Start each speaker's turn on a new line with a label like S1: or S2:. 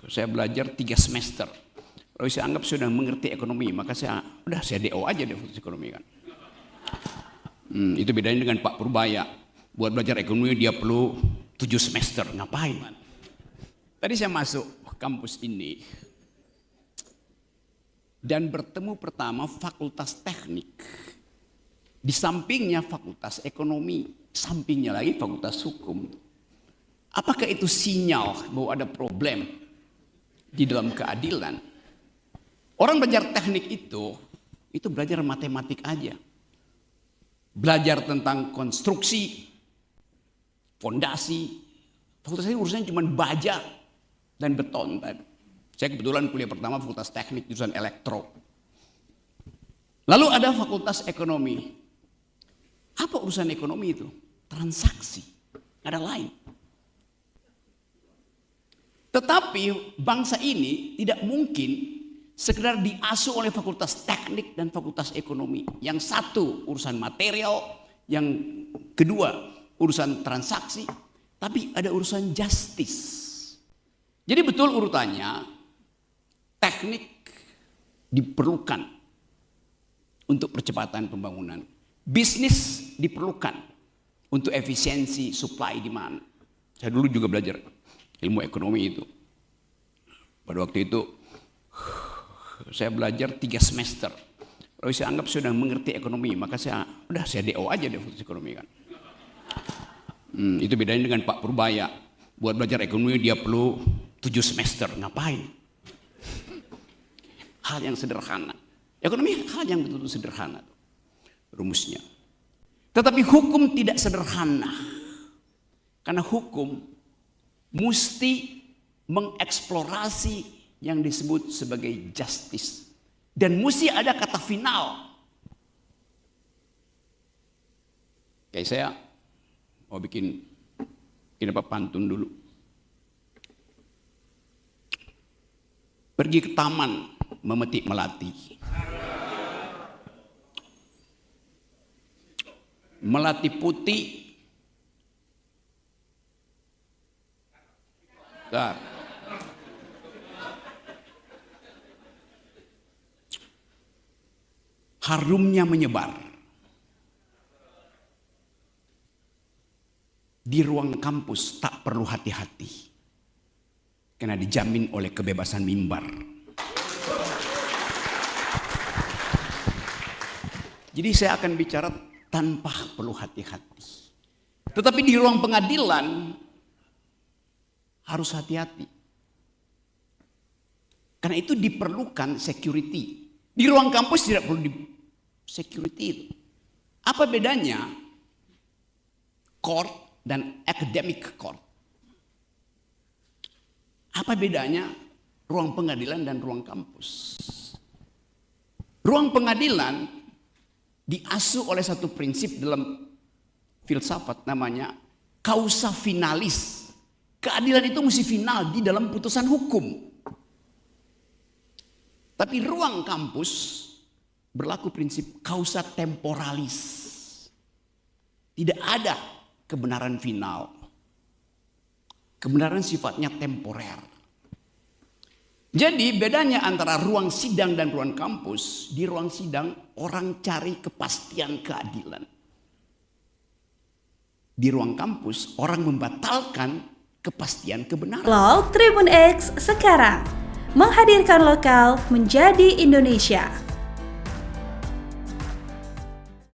S1: saya belajar 3 semester. Lalu saya anggap sudah mengerti ekonomi, maka saya DO aja di fakultas ekonomi kan. Itu bedanya dengan Pak Purbaya. Buat belajar ekonomi dia perlu 7 semester. Ngapain? Tadi saya masuk kampus ini dan bertemu pertama fakultas teknik. Di sampingnya fakultas ekonomi, sampingnya lagi fakultas hukum. Apakah itu sinyal bahwa ada problem di dalam keadilan? Orang belajar teknik itu belajar matematik aja. Belajar tentang konstruksi, fondasi. Fakultas ini urusannya cuma baja dan beton. Saya kebetulan kuliah pertama fakultas teknik jurusan elektro. Lalu ada fakultas ekonomi. Apa urusan ekonomi itu? Transaksi, nggak ada lain. Tetapi bangsa ini tidak mungkin sekedar diasuh oleh fakultas teknik dan fakultas ekonomi. Yang satu urusan material, yang kedua urusan transaksi, tapi ada urusan justice. Jadi betul urutannya, teknik diperlukan untuk percepatan pembangunan. Bisnis diperlukan untuk efisiensi supply demand. Saya dulu juga belajar ilmu ekonomi itu. Pada waktu itu saya belajar 3 semester. Lalu saya anggap sudah mengerti ekonomi, maka saya DO aja di fakultas ekonomi kan. Itu bedanya dengan Pak Purbaya. Buat belajar ekonomi dia perlu 7 semester. Ngapain? Hal yang sederhana. Ekonomi hal yang betul-betul sederhana rumusnya. Tetapi hukum tidak sederhana. Karena hukum mesti mengeksplorasi yang disebut sebagai justice. Dan mesti ada kata final. Kayak saya mau bikin pantun dulu. Pergi ke taman memetik melati. Melati putih. Bentar. Harumnya menyebar. Di ruang kampus tak perlu hati-hati. Karena dijamin oleh kebebasan mimbar. Jadi saya akan bicara tanpa perlu hati-hati. Tetapi di ruang pengadilan harus hati-hati. Karena itu diperlukan security. Di ruang kampus tidak perlu security itu. Apa bedanya court dan academic court? Apa bedanya ruang pengadilan dan ruang kampus? Ruang pengadilan diasuh oleh satu prinsip dalam filsafat namanya causa finalis. Keadilan itu mesti final di dalam putusan hukum. Tapi ruang kampus berlaku prinsip causa temporalis. Tidak ada kebenaran final. Kebenaran sifatnya temporer. Jadi bedanya antara ruang sidang dan ruang kampus, di ruang sidang orang cari kepastian keadilan. Di ruang kampus orang membatalkan kepastian kebenaran.
S2: LOL Tribun X sekarang menghadirkan lokal menjadi Indonesia.